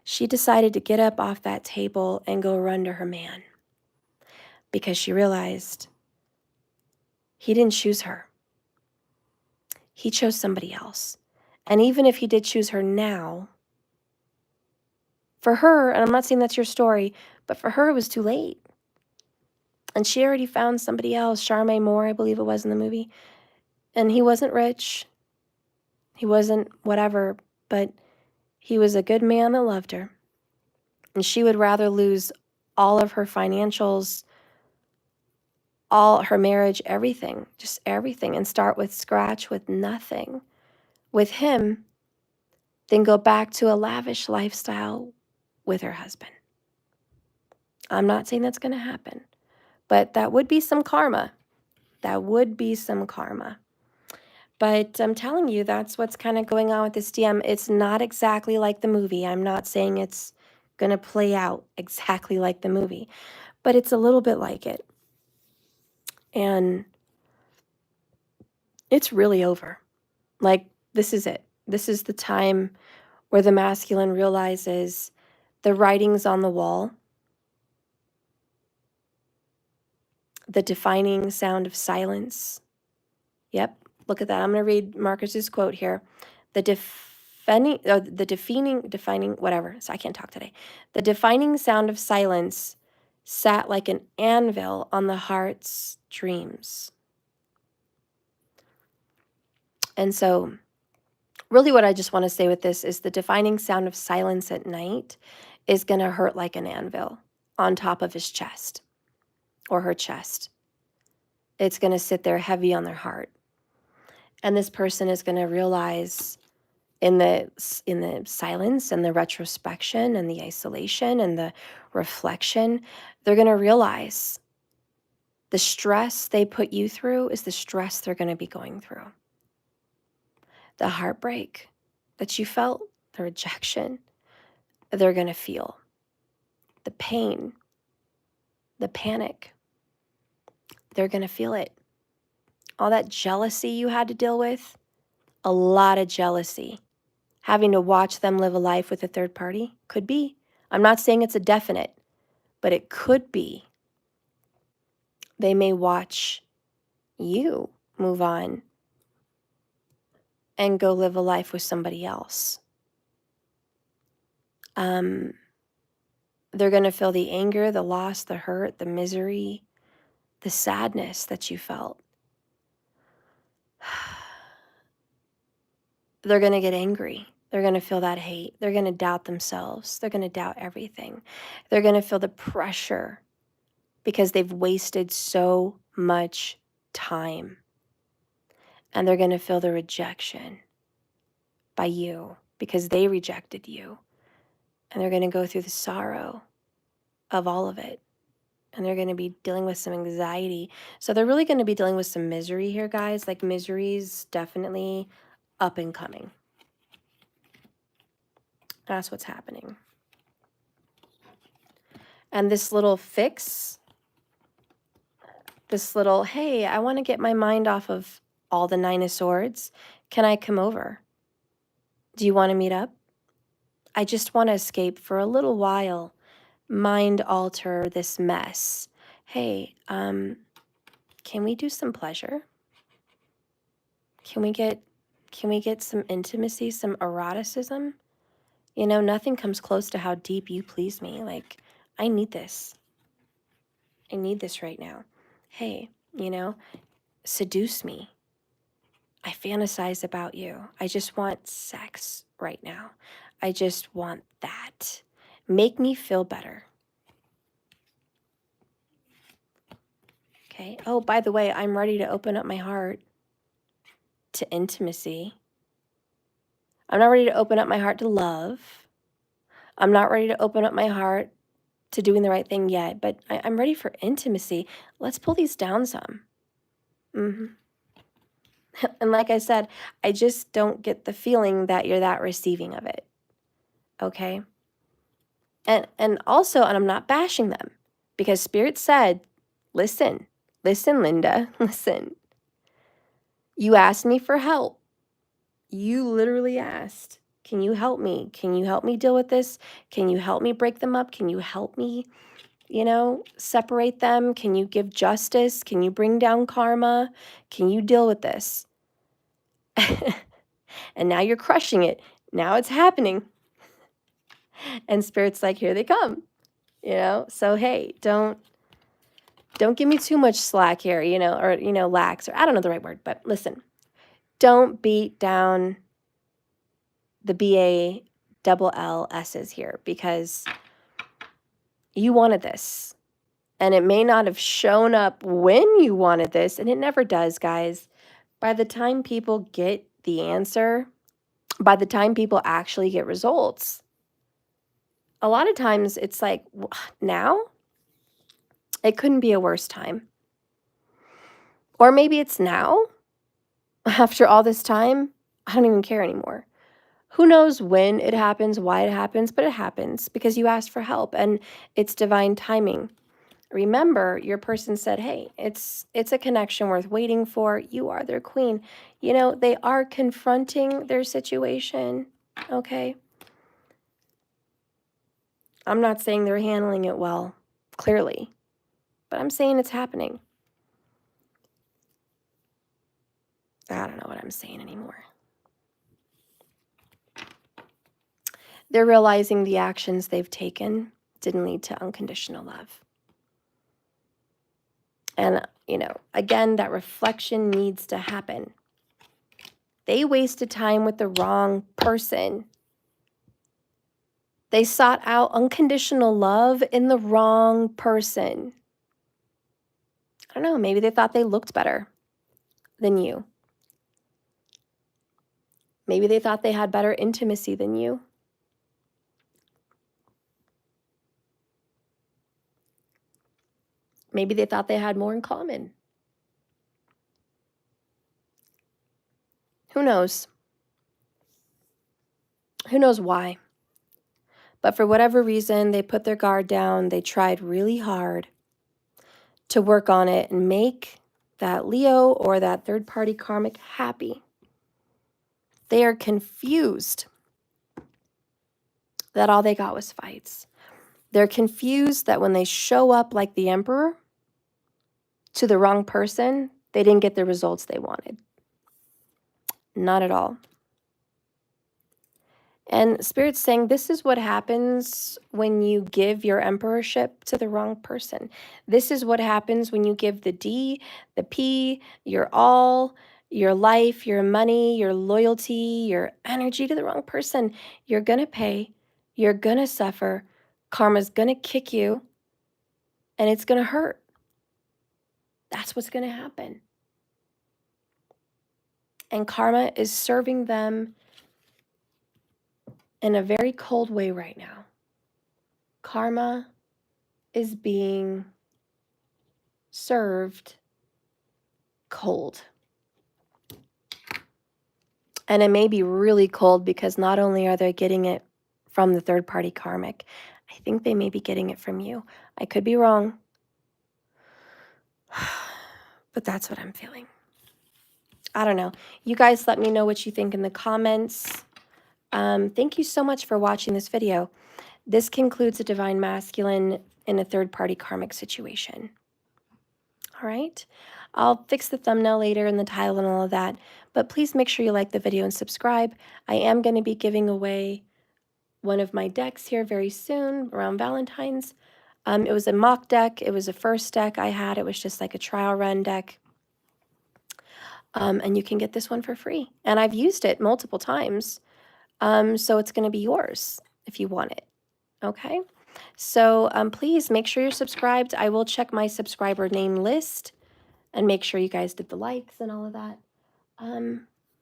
Speaker 1: She decided to get up off that table and go run to her man, because she realized he didn't choose her. He chose somebody else. And even if he did choose her now, for her, and I'm not saying that's your story, but for her it was too late. And she already found somebody else, Charmaine Moore, I believe it was in the movie. And he wasn't rich. He wasn't whatever, but he was a good man that loved her. And she would rather lose all of her financials, all her marriage, everything, just everything, and start with scratch with nothing with him than go back to a lavish lifestyle with her husband. I'm not saying that's going to happen, but that would be some karma. That would be some karma. But I'm telling you, that's what's kind of going on with this DM. It's not exactly like the movie. I'm not saying it's going to play out exactly like the movie, but it's a little bit like it. And it's really over. Like, this is it. This is the time where the masculine realizes the writing's on the wall, the defining sound of silence. Yep, look at that. I'm going to read Marcus's quote here. The defining, whatever. So I can't talk today. The defining sound of silence sat like an anvil on the heart's dreams. And so really what I just want to say with this is the defining sound of silence at night is going to hurt like an anvil on top of his chest or her chest. It's going to sit there heavy on their heart. And this person is going to realize in the silence and the retrospection and the isolation and the reflection, they're going to realize the stress they put you through is the stress they're going to be going through. The heartbreak that you felt, the rejection, they're going to feel. The pain, the panic, they're going to feel it. All that jealousy you had to deal with, a lot of jealousy. Having to watch them live a life with a third party could be. I'm not saying it's a definite, but it could be. They may watch you move on and go live a life with somebody else. They're going to feel the anger, the loss, the hurt, the misery, the sadness that you felt. They're going to get angry. They're going to feel that hate. They're going to doubt themselves. They're going to doubt everything. They're going to feel the pressure because they've wasted so much time. And they're going to feel the rejection by you because they rejected you. And they're going to go through the sorrow of all of it. And they're going to be dealing with some anxiety. So they're really going to be dealing with some misery here, guys. Like, misery's definitely up and coming. That's what's happening. And this little fix, this little, hey, I want to get my mind off of all the Nine of Swords. Can I come over? Do you want to meet up? I just want to escape for a little while. Mind alter this mess. Hey, can we do some pleasure? Can we get some intimacy, some eroticism? You know, nothing comes close to how deep you please me. Like, I need this. I need this right now. Hey, you know, seduce me. I fantasize about you. I just want sex right now. I just want that. Make me feel better. Okay. Oh, by the way, I'm ready to open up my heart to intimacy. I'm not ready to open up my heart to love. I'm not ready to open up my heart to doing the right thing yet, but I'm ready for intimacy. Let's pull these down some. And like I said, I just don't get the feeling that you're that receiving of it. Okay? And also, and I'm not bashing them, because Spirit said, listen, Linda, listen. You asked me for help. You literally asked, can you help me? Can you help me deal with this? Can you help me break them up? Can you help me, you know, separate them? Can you give justice? Can you bring down karma? Can you deal with this? And now you're crushing it. Now it's happening. And Spirit's like, here they come. You know, so hey, don't give me too much slack here, you know, or, you know, lax, or I don't know the right word, but listen, don't beat down the BALLS's here, because you wanted this, and it may not have shown up when you wanted this, and it never does, guys. By the time people get the answer, by the time people actually get results, a lot of times it's like, now? It couldn't be a worse time. Or maybe it's now. After all this time, I don't even care anymore. Who knows when it happens, why it happens, but it happens because you asked for help, and it's divine timing. Remember, your person said, hey, it's a connection worth waiting for. You are their queen. You know, they are confronting their situation, okay? I'm not saying they're handling it well, clearly, but I'm saying it's happening. I don't know what I'm saying anymore. They're realizing the actions they've taken didn't lead to unconditional love. And, you know, again, that reflection needs to happen. They wasted time with the wrong person. They sought out unconditional love in the wrong person. I don't know, maybe they thought they looked better than you. Maybe they thought they had better intimacy than you. Maybe they thought they had more in common. Who knows? Who knows why? But for whatever reason, they put their guard down. They tried really hard to work on it and make that Leo or that third-party karmic happy. They are confused that all they got was fights. They're confused that when they show up like the emperor to the wrong person, they didn't get the results they wanted. Not at all. And Spirit's saying this is what happens when you give your emperorship to the wrong person. This is what happens when you give the D, the P, your all, your life, your money, your loyalty, your energy to the wrong person. You're going to pay. You're going to suffer. Karma's going to kick you. And it's going to hurt. That's what's going to happen. And karma is serving them in a very cold way right now. Karma is being served cold. And it may be really cold because not only are they getting it from the third-party karmic, I think they may be getting it from you. I could be wrong, but that's what I'm feeling. I don't know. You guys let me know what you think in the comments. Thank you so much for watching this video. This concludes a divine masculine in a third-party karmic situation. All right. I'll fix the thumbnail later and the title and all of that, but please make sure you like the video and subscribe. I am going to be giving away one of my decks here very soon around Valentine's. It was a mock deck. It was a first deck I had. It was just like a trial run deck. And you can get this one for free. And I've used it multiple times. So it's going to be yours if you want it. Okay. So please make sure you're subscribed. I will check my subscriber name list and make sure you guys did the likes and all of that.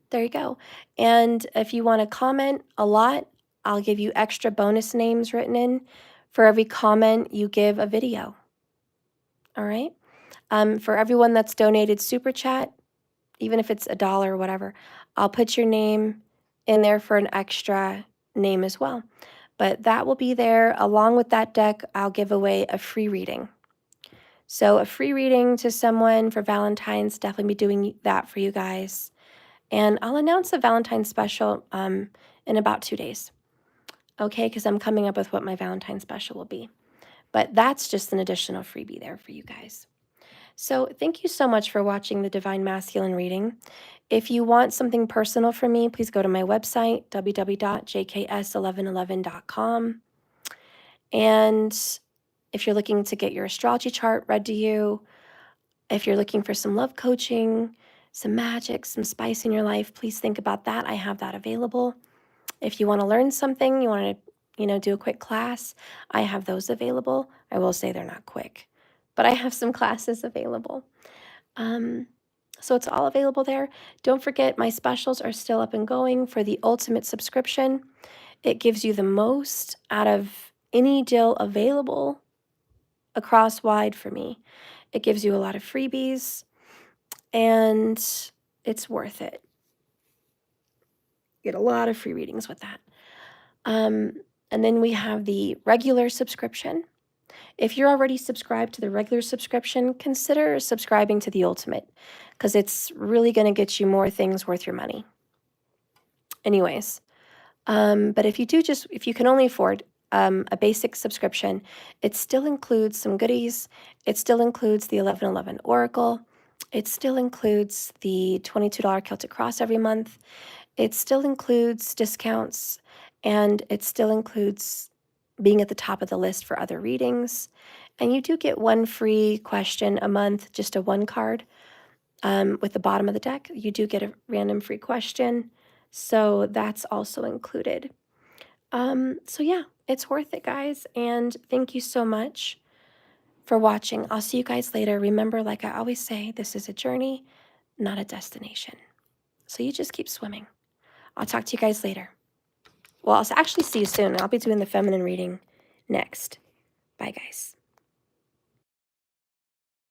Speaker 1: There you go. And if you want to comment a lot, I'll give you extra bonus names written in for every comment you give a video. All right. For everyone that's donated Super Chat, even if it's $1 or whatever, I'll put your name in there for an extra name as well. But that will be there. Along with that deck, I'll give away a free reading. So a free reading to someone for Valentine's, definitely be doing that for you guys. And I'll announce a Valentine's special in about 2 days. Okay, because I'm coming up with what my Valentine's special will be. But that's just an additional freebie there for you guys. So thank you so much for watching the Divine Masculine reading. If you want something personal from me, please go to my website, www.jks1111.com. And if you're looking to get your astrology chart read to you, if you're looking for some love coaching, some magic, some spice in your life, please think about that. I have that available. If you want to learn something, you want to, do a quick class, I have those available. I will say they're not quick, but I have some classes available. So it's all available there. Don't forget, my specials are still up and going for the ultimate subscription. It gives you the most out of any deal available across wide for me. It gives you a lot of freebies, and it's worth it. Get a lot of free readings with that. And then we have the regular subscription. If you're already subscribed to the regular subscription, consider subscribing to the ultimate, because it's really going to get you more things worth your money. Anyways, but if you can only afford a basic subscription, it still includes some goodies. It still includes the 1111 Oracle. It still includes the $22 Celtic Cross every month. It still includes discounts, and it still includes being at the top of the list for other readings. And you do get one free question a month, just a one card with the bottom of the deck. You do get a random free question. So that's also included. So yeah, it's worth it, guys. And thank you so much for watching. I'll see you guys later. Remember, like I always say, this is a journey, not a destination. So you just keep swimming. I'll talk to you guys later. Well, I'll actually see you soon. I'll be doing the feminine reading next. Bye, guys.